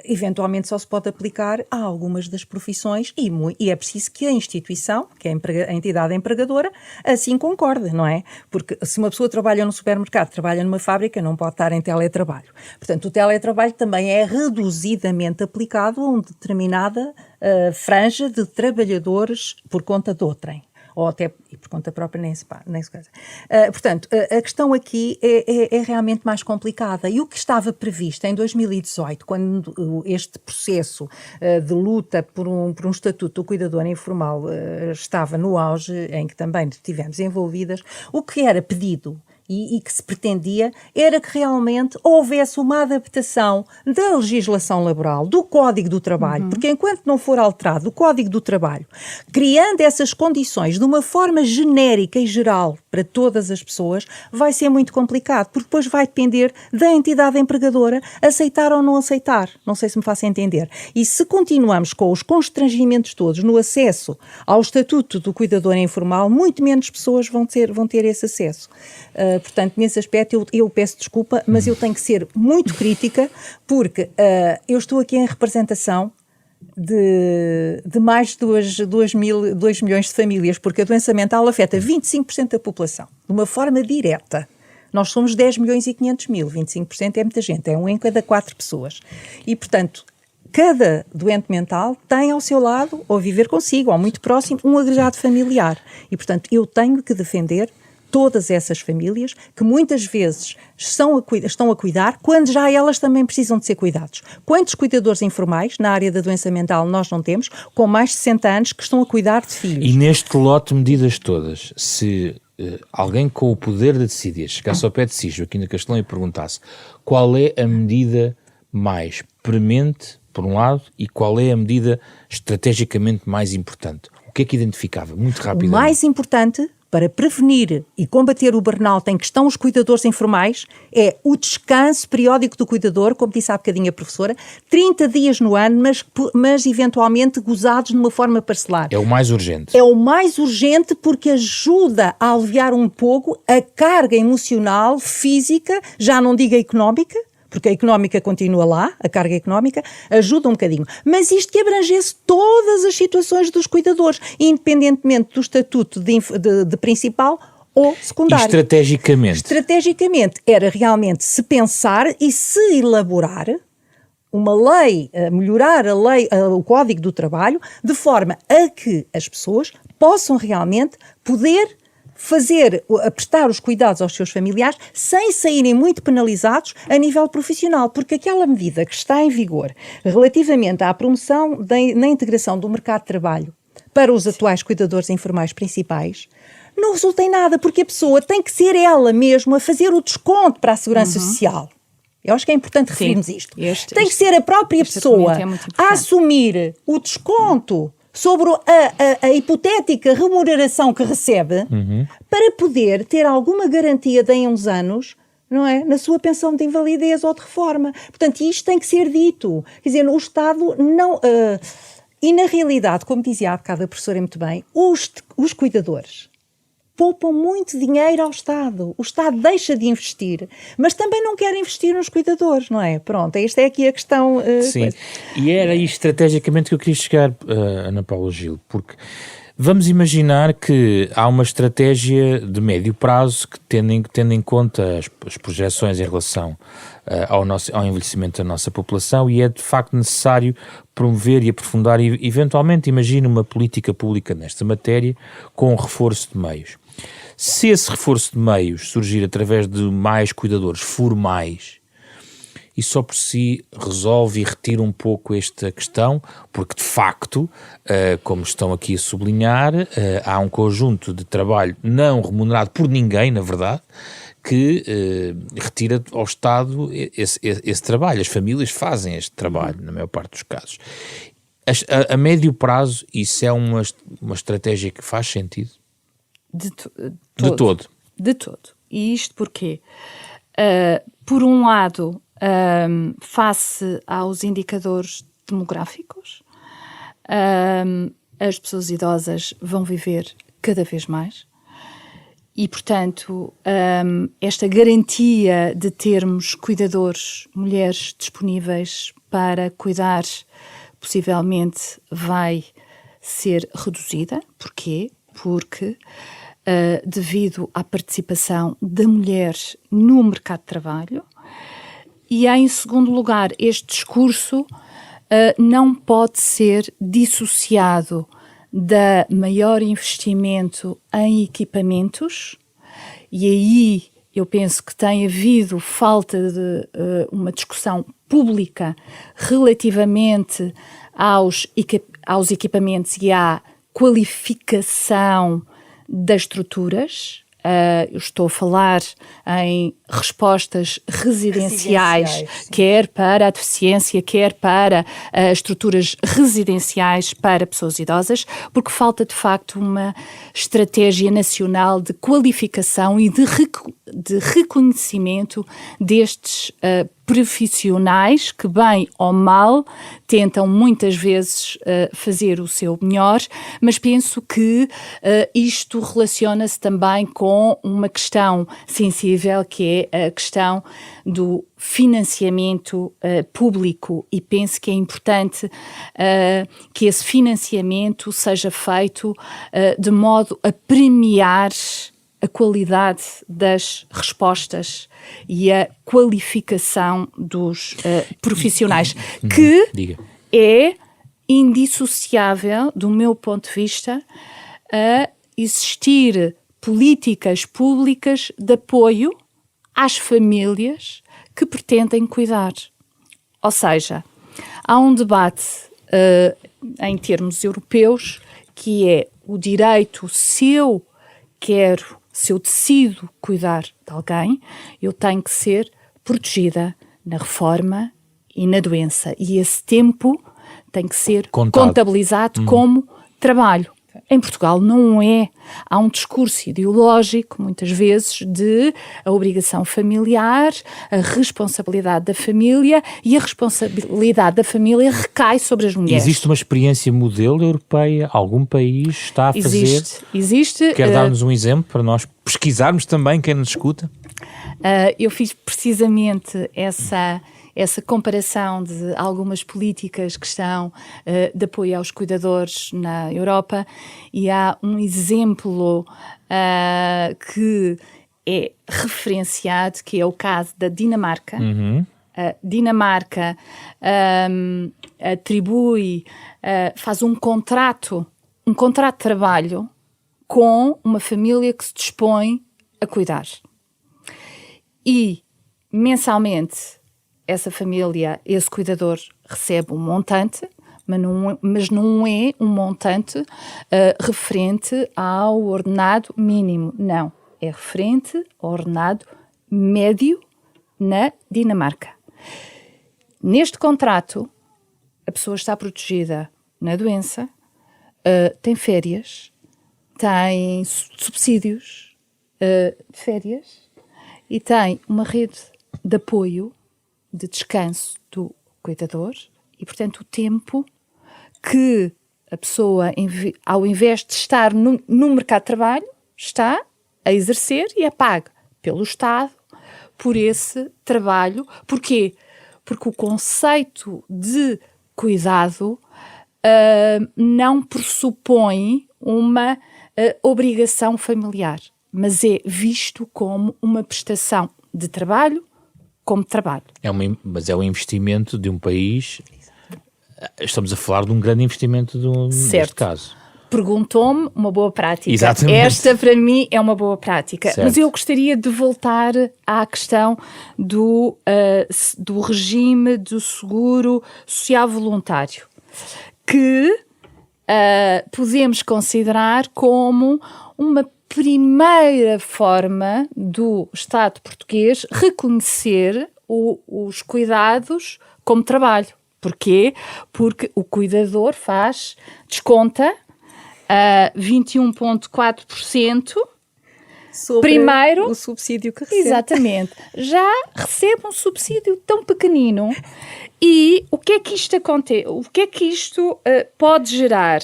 eventualmente só se pode aplicar a algumas das profissões e é preciso que a instituição, que é a entidade empregadora, assim concorde, não é? Porque se uma pessoa trabalha no supermercado, trabalha numa fábrica, não pode estar em teletrabalho. Portanto, o teletrabalho também é reduzidamente aplicado a uma determinada franja de trabalhadores por conta de outrem. Ou até por conta própria, nem se coisa. Portanto, a questão aqui é realmente mais complicada. E o que estava previsto em 2018, quando este processo de luta por um estatuto do cuidador informal estava no auge, em que também estivemos envolvidas, o que era pedido e que se pretendia era que realmente houvesse uma adaptação da legislação laboral, do Código do Trabalho, porque enquanto não for alterado o Código do Trabalho, criando essas condições de uma forma genérica e geral para todas as pessoas, vai ser muito complicado, porque depois vai depender da entidade empregadora aceitar ou não aceitar. Não sei se me faço entender. E se continuamos com os constrangimentos todos no acesso ao Estatuto do Cuidador Informal, muito menos pessoas vão ter esse acesso. Portanto, nesse aspecto eu peço desculpa, mas eu tenho que ser muito crítica, porque eu estou aqui em representação de mais de 2 milhões de famílias, porque a doença mental afeta 25% da população, de uma forma direta. Nós somos 10 milhões e 500 mil, 25% é muita gente, é 1 em cada 4 pessoas. E, portanto, cada doente mental tem ao seu lado, ou a viver consigo, ou muito próximo, um agregado familiar. E, portanto, eu tenho que defender todas essas famílias que muitas vezes estão a cuidar quando já elas também precisam de ser cuidados. Quantos cuidadores informais na área da doença mental nós não temos, com mais de 60 anos, que estão a cuidar de filhos? E neste lote de medidas todas, se alguém com o poder de decidir chegasse ao pé de si, Joaquina Castelão, e perguntasse qual é a medida mais premente, por um lado, e qual é a medida estrategicamente mais importante, o que é que identificava? Muito rapidamente. O mais importante para prevenir e combater o burnout em que estão os cuidadores informais é o descanso periódico do cuidador, como disse há bocadinho a professora, 30 dias no ano, mas eventualmente gozados de uma forma parcelar. É o mais urgente. É o mais urgente porque ajuda a aliviar um pouco a carga emocional, física, já não digo económica, porque a económica continua lá, a carga económica, ajuda um bocadinho. Mas isto que abrangesse todas as situações dos cuidadores, independentemente do estatuto de principal ou secundário. E estrategicamente? Estrategicamente era realmente se pensar e se elaborar uma lei, melhorar a lei, o Código do Trabalho, de forma a que as pessoas possam realmente poder prestar os cuidados aos seus familiares sem saírem muito penalizados a nível profissional, porque aquela medida que está em vigor relativamente à promoção na integração do mercado de trabalho para os atuais cuidadores informais principais não resulta em nada, porque a pessoa tem que ser ela mesma a fazer o desconto para a Segurança Social. Eu acho que é importante referirmos isto. Tem que ser a própria pessoa a assumir o desconto sobre a hipotética remuneração que recebe para poder ter alguma garantia de em uns anos, não é, na sua pensão de invalidez ou de reforma. Portanto, isto tem que ser dito. Quer dizer, o Estado não... e na realidade, como dizia há bocado a professora muito bem, os cuidadores poupam muito dinheiro ao Estado. O Estado deixa de investir, mas também não quer investir nos cuidadores, não é? Pronto, esta é aqui a questão. Sim, e era aí estrategicamente que eu queria chegar, Ana Paula Gil, porque vamos imaginar que há uma estratégia de médio prazo que tendo em conta as projeções em relação ao envelhecimento da nossa população, e é de facto necessário promover e aprofundar e eventualmente imagine uma política pública nesta matéria com um reforço de meios. Se esse reforço de meios surgir através de mais cuidadores formais, isso só por si resolve e retira um pouco esta questão, porque de facto, como estão aqui a sublinhar, há um conjunto de trabalho não remunerado por ninguém, na verdade, que retira ao Estado esse trabalho. As famílias fazem este trabalho, na maior parte dos casos. A médio prazo, isso é uma estratégia que faz sentido? De todo. E isto porquê? Por um lado, face aos indicadores demográficos, as pessoas idosas vão viver cada vez mais e, portanto, esta garantia de termos cuidadores, mulheres disponíveis para cuidar, possivelmente vai ser reduzida. Porquê? Porque devido à participação da mulher no mercado de trabalho. E, em segundo lugar, este discurso não pode ser dissociado da maior investimento em equipamentos, e aí eu penso que tem havido falta de uma discussão pública relativamente aos equipamentos e à qualificação das estruturas. Eu estou a falar em respostas residenciais, quer para a deficiência, quer para estruturas residenciais para pessoas idosas, porque falta de facto uma estratégia nacional de qualificação e de reconhecimento destes profissionais que, bem ou mal, tentam muitas vezes fazer o seu melhor, mas penso que isto relaciona-se também com uma questão sensível, que é a questão do financiamento público, e penso que é importante que esse financiamento seja feito de modo a premiar a qualidade das respostas e a qualificação dos profissionais, que Diga. é indissociável, do meu ponto de vista, a existir políticas públicas de apoio às famílias que pretendem cuidar. Ou seja, há um debate em termos europeus que é o direito, se eu decido cuidar de alguém, eu tenho que ser protegida na reforma e na doença. E esse tempo tem que ser contabilizado como trabalho. Em Portugal não é. Há um discurso ideológico, muitas vezes, de a obrigação familiar, a responsabilidade da família, e a responsabilidade da família recai sobre as mulheres. Existe uma experiência modelo europeia? Algum país está a fazer? Existe. Quer dar-nos um exemplo para nós pesquisarmos também, quem nos escuta? Eu fiz precisamente essa comparação de algumas políticas que estão de apoio aos cuidadores na Europa, e há um exemplo que é referenciado, que é o caso da Dinamarca. A Dinamarca faz um contrato de trabalho com uma família que se dispõe a cuidar. E, mensalmente, essa família, esse cuidador, recebe um montante, mas não é um montante referente ao ordenado mínimo. Não, é referente ao ordenado médio na Dinamarca. Neste contrato, a pessoa está protegida na doença, tem férias, tem subsídios de férias e tem uma rede de apoio, de descanso do cuidador, e, portanto, o tempo que a pessoa, ao invés de estar no mercado de trabalho, está a exercer e é paga pelo Estado por esse trabalho. Porquê? Porque o conceito de cuidado não pressupõe uma obrigação familiar, mas é visto como uma prestação de trabalho, como trabalho. Mas é um investimento de um país. Estamos a falar de um grande investimento neste caso. Perguntou-me uma boa prática. Exatamente. Esta, para mim, é uma boa prática. Certo. Mas eu gostaria de voltar à questão do regime do seguro social voluntário, que podemos considerar como uma primeira forma do Estado português reconhecer os cuidados como trabalho. Porquê? Porque o cuidador desconta 21,4% sobre primeiro o subsídio que recebe. Exatamente. Já recebe um subsídio tão pequenino. E o que é que isto acontece? O que é que isto pode gerar?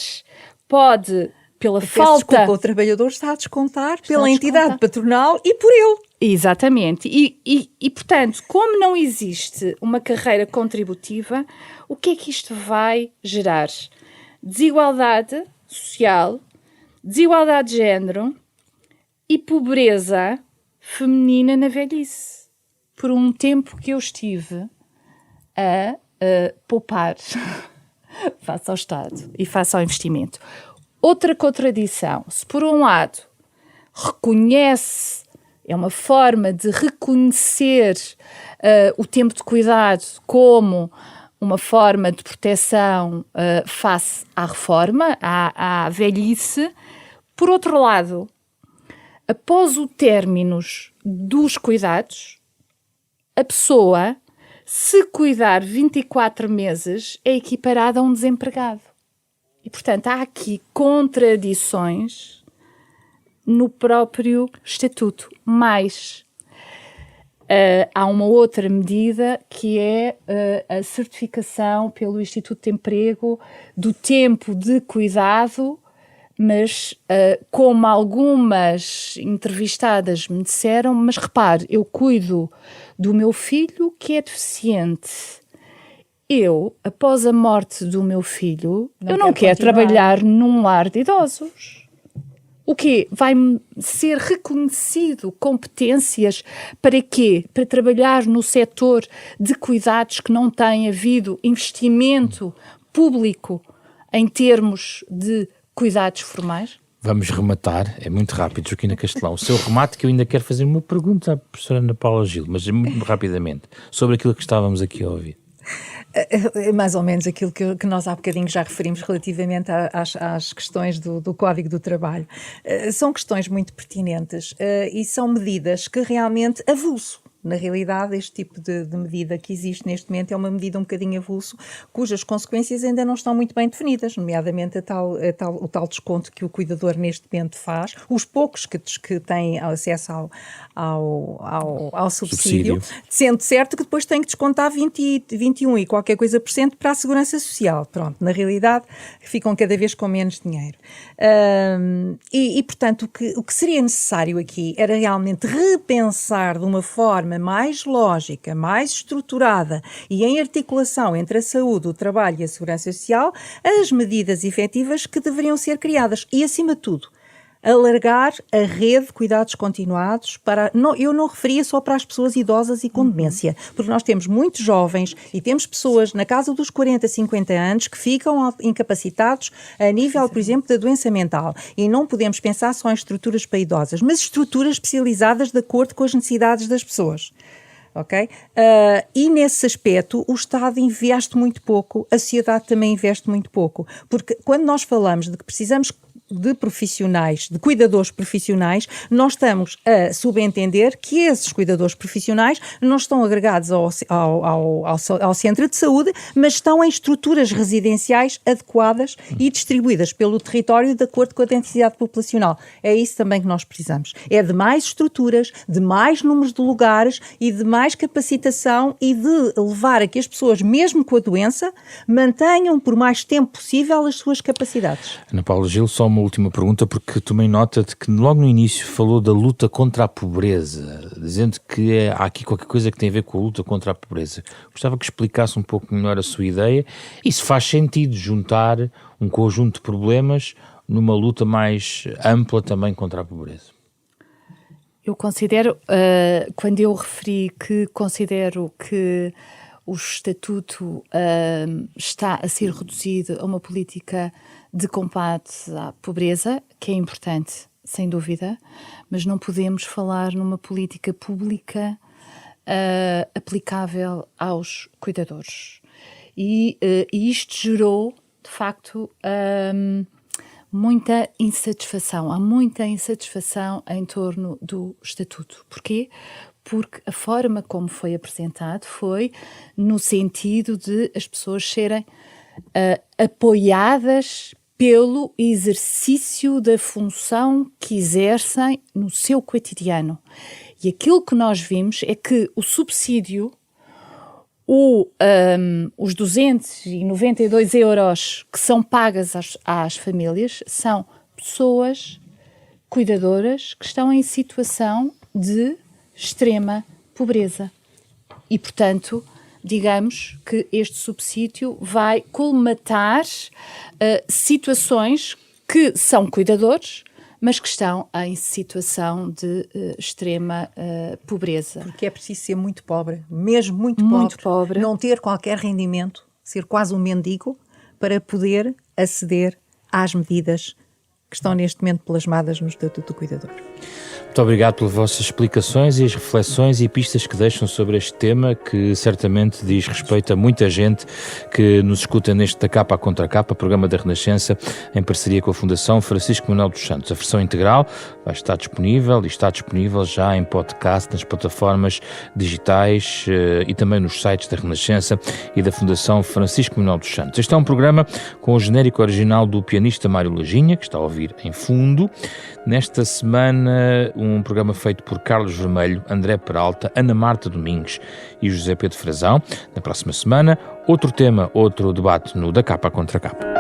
Pode, pela falta... Desculpa, o trabalhador está a descontar pela entidade patronal e por ele. Exatamente. E, portanto, como não existe uma carreira contributiva, o que é que isto vai gerar? Desigualdade social, desigualdade de género e pobreza feminina na velhice. Por um tempo que eu estive a poupar face ao Estado e face ao investimento. Outra contradição, se por um lado é uma forma de reconhecer o tempo de cuidado como uma forma de proteção face à reforma, à velhice. Por outro lado, após o término dos cuidados, a pessoa, se cuidar 24 meses, é equiparada a um desempregado. E, portanto, há aqui contradições no próprio Estatuto. Mas há uma outra medida que é a certificação pelo Instituto de Emprego do tempo de cuidado, mas como algumas entrevistadas me disseram, mas repare, eu cuido do meu filho que é deficiente. Eu, após a morte do meu filho, eu não quero trabalhar num lar de idosos. O quê? Vai-me ser reconhecido competências para quê? Para trabalhar no setor de cuidados que não tem havido investimento público em termos de cuidados formais? Vamos rematar, é muito rápido, Joaquina Castelão. O seu remate, que eu ainda quero fazer uma pergunta à professora Ana Paula Gil, mas muito rapidamente, sobre aquilo que estávamos aqui a ouvir. Mais ou menos aquilo que nós há bocadinho já referimos relativamente às questões do Código do Trabalho. São questões muito pertinentes e são medidas que realmente avulso. Na realidade, este tipo de medida que existe neste momento é uma medida um bocadinho avulso, cujas consequências ainda não estão muito bem definidas, nomeadamente o tal desconto que o cuidador neste momento faz, os poucos que têm acesso ao subsídio, sendo certo que depois têm que descontar 21 e qualquer coisa por cento para a Segurança Social. Pronto, na realidade ficam cada vez com menos dinheiro. Portanto, o que seria necessário aqui era realmente repensar de uma forma mais lógica, mais estruturada e em articulação entre a saúde, o trabalho e a segurança social, as medidas efetivas que deveriam ser criadas e, acima de tudo, alargar a rede de cuidados continuados para... eu não referia só para as pessoas idosas e com demência, porque nós temos muitos jovens e temos pessoas na casa dos 40, 50 anos que ficam incapacitados a nível, por exemplo, da doença mental. E não podemos pensar só em estruturas para idosas, mas estruturas especializadas de acordo com as necessidades das pessoas. Ok? E nesse aspecto o Estado investe muito pouco, a sociedade também investe muito pouco, porque quando nós falamos de que precisamos de profissionais, de cuidadores profissionais, nós estamos a subentender que esses cuidadores profissionais não estão agregados ao centro de saúde, mas estão em estruturas residenciais adequadas e distribuídas pelo território de acordo com a densidade populacional. É isso também que nós precisamos. É de mais estruturas, de mais números de lugares e de mais capacitação e de levar a que as pessoas, mesmo com a doença, mantenham por mais tempo possível as suas capacidades. Ana Paula Gil, só uma última pergunta, porque tomei nota de que logo no início falou da luta contra a pobreza, dizendo que há aqui qualquer coisa que tem a ver com a luta contra a pobreza. Gostava que explicasse um pouco melhor a sua ideia e se faz sentido juntar um conjunto de problemas numa luta mais ampla também contra a pobreza. Eu considero, quando eu referi que considero que o estatuto está a ser reduzido a uma política de combate à pobreza, que é importante, sem dúvida, mas não podemos falar numa política pública aplicável aos cuidadores. E isto gerou, de facto, muita insatisfação. Há muita insatisfação em torno do estatuto. Porquê? Porque a forma como foi apresentado foi no sentido de as pessoas serem apoiadas pelo exercício da função que exercem no seu cotidiano. E aquilo que nós vimos é que o subsídio, os 292 euros que são pagas às famílias, são pessoas cuidadoras que estão em situação de extrema pobreza. E, portanto, digamos que este subsídio vai colmatar situações que são cuidadores, mas que estão em situação de extrema pobreza. Porque é preciso ser muito pobre, mesmo muito pobre, não ter qualquer rendimento, ser quase um mendigo, para poder aceder às medidas que estão neste momento plasmadas no Estatuto do Cuidador. Muito obrigado pelas vossas explicações e as reflexões e pistas que deixam sobre este tema, que certamente diz respeito a muita gente que nos escuta neste Da Capa à Contra Capa, programa da Renascença, em parceria com a Fundação Francisco Manuel dos Santos. A versão integral vai estar disponível e está disponível já em podcast, nas plataformas digitais e também nos sites da Renascença e da Fundação Francisco Manuel dos Santos. Este é um programa com o genérico original do pianista Mário Lajinha, que está a ouvir em fundo. Nesta semana, um programa feito por Carlos Vermelho, André Peralta, Ana Marta Domingues e José Pedro Frazão. Na próxima semana, outro tema, outro debate no Da Capa à Contra Capa.